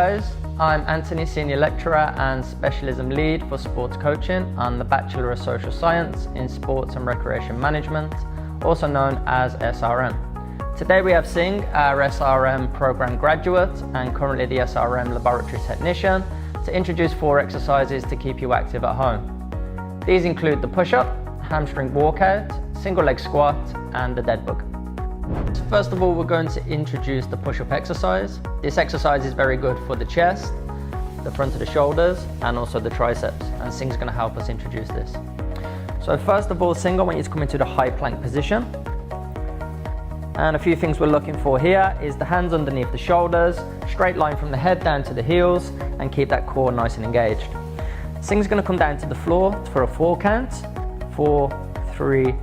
Guys, I'm Anthony, Senior Lecturer and Specialism Lead for Sports Coaching on the Bachelor of Social Science in Sports and Recreation Management, also known as SRM. Today we have Singh, our SRM program graduate and currently the SRM laboratory technician, to introduce 4 exercises to keep you active at home. These include the push-up, hamstring walkout, single leg squat and the dead bug. First of all, we're going to introduce the push-up exercise. This exercise is very good for the chest, the front of the shoulders and also the triceps, and Singh's going to help us introduce this. So first of all, Singh, I want you to come into the high plank position. And a few things we're looking for here is the hands underneath the shoulders, straight line from the head down to the heels, and keep that core nice and engaged. Singh's going to come down to the floor for a 4 count. 4, 3,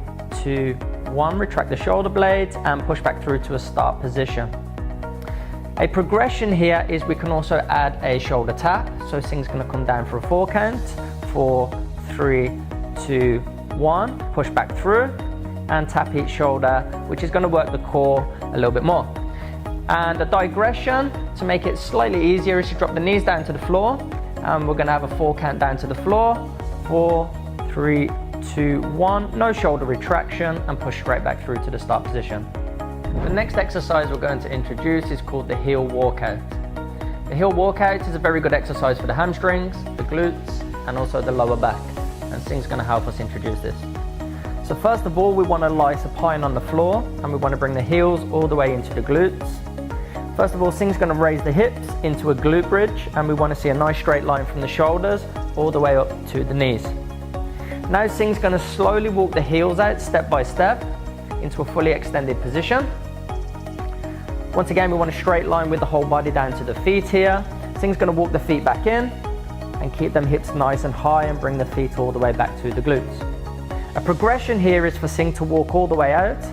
2, 1. Retract the shoulder blades and push back through to a start position. A progression here is we can also add a shoulder tap. So Singh's going to come down for a 4 count. 4, 3, 2, 1. Push back through and tap each shoulder, which is going to work the core a little bit more. And a digression to make it slightly easier is to drop the knees down to the floor, and we're going to have a 4 count down to the floor. 4, 3, 2, 1. No shoulder retraction, and push straight back through to the start position. The next exercise we're going to introduce is called the heel walkout. The heel walkout is a very good exercise for the hamstrings, the glutes and also the lower back, and Singh's going to help us introduce this. So first of all, we want to lie supine on the floor and we want to bring the heels all the way into the glutes. First of all, Singh's going to raise the hips into a glute bridge, and we want to see a nice straight line from the shoulders all the way up to the knees. Now Singh's going to slowly walk the heels out step by step into a fully extended position. Once again, we want a straight line with the whole body down to the feet here. Singh's going to walk the feet back in and keep them hips nice and high and bring the feet all the way back to the glutes. A progression here is for Singh to walk all the way out,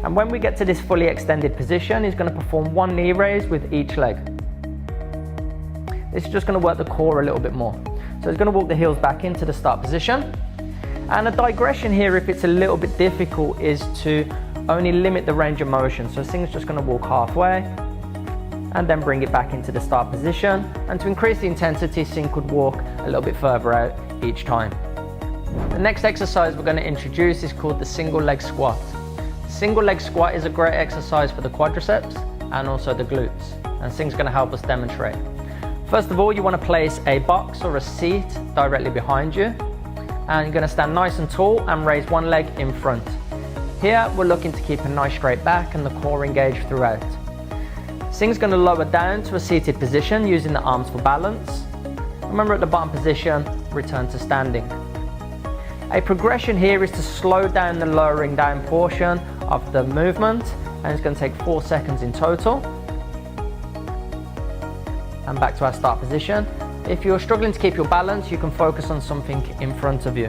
and when we get to this fully extended position, he's going to perform 1 knee raise with each leg. This is just going to work the core a little bit more. So he's going to walk the heels back into the start position. And a digression here, if it's a little bit difficult, is to only limit the range of motion. So Singh's just going to walk halfway and then bring it back into the start position. And to increase the intensity, Singh could walk a little bit further out each time. The next exercise we're going to introduce is called the single leg squat. The single leg squat is a great exercise for the quadriceps and also the glutes, and Singh's going to help us demonstrate. First of all, you want to place a box or a seat directly behind you, and you're going to stand nice and tall and raise 1 leg in front. Here we're looking to keep a nice straight back and the core engaged throughout. Singh's going to lower down to a seated position using the arms for balance. Remember, at the bottom position, return to standing. A progression here is to slow down the lowering down portion of the movement, and it's going to take 4 seconds in total. And back to our start position. If you're struggling to keep your balance, you can focus on something in front of you.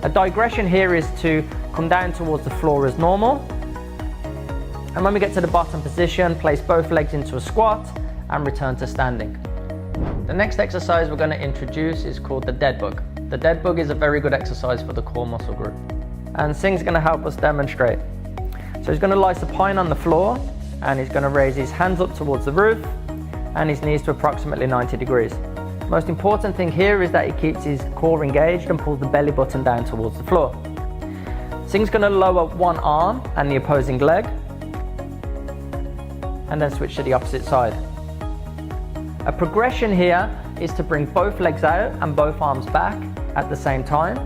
A digression here is to come down towards the floor as normal. And when we get to the bottom position, place both legs into a squat and return to standing. The next exercise we're going to introduce is called the dead bug. The dead bug is a very good exercise for the core muscle group, and Singh's going to help us demonstrate. So he's going to lie supine on the floor, and he's going to raise his hands up towards the roof and his knees to approximately 90 degrees. Most important thing here is that he keeps his core engaged and pulls the belly button down towards the floor. Singh's going to lower 1 arm and the opposing leg, and then switch to the opposite side. A progression here is to bring both legs out and both arms back at the same time.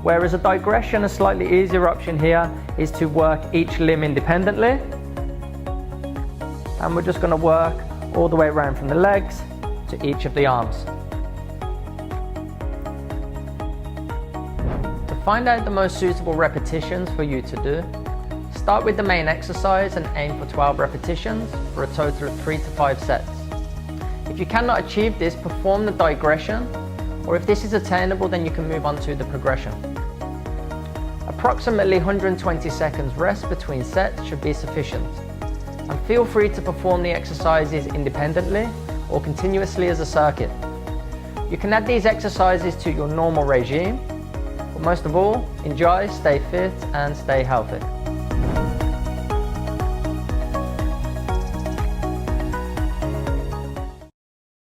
Whereas a digression, a slightly easier option here, is to work each limb independently. And we're just going to work all the way around from the legs to each of the arms. To find out the most suitable repetitions for you to do, start with the main exercise and aim for 12 repetitions for a total of 3 to 5 sets. If you cannot achieve this, perform the digression, or if this is attainable, then you can move on to the progression. Approximately 120 seconds rest between sets should be sufficient. And feel free to perform the exercises independently or continuously as a circuit. You can add these exercises to your normal regime, but most of all, enjoy, stay fit and stay healthy.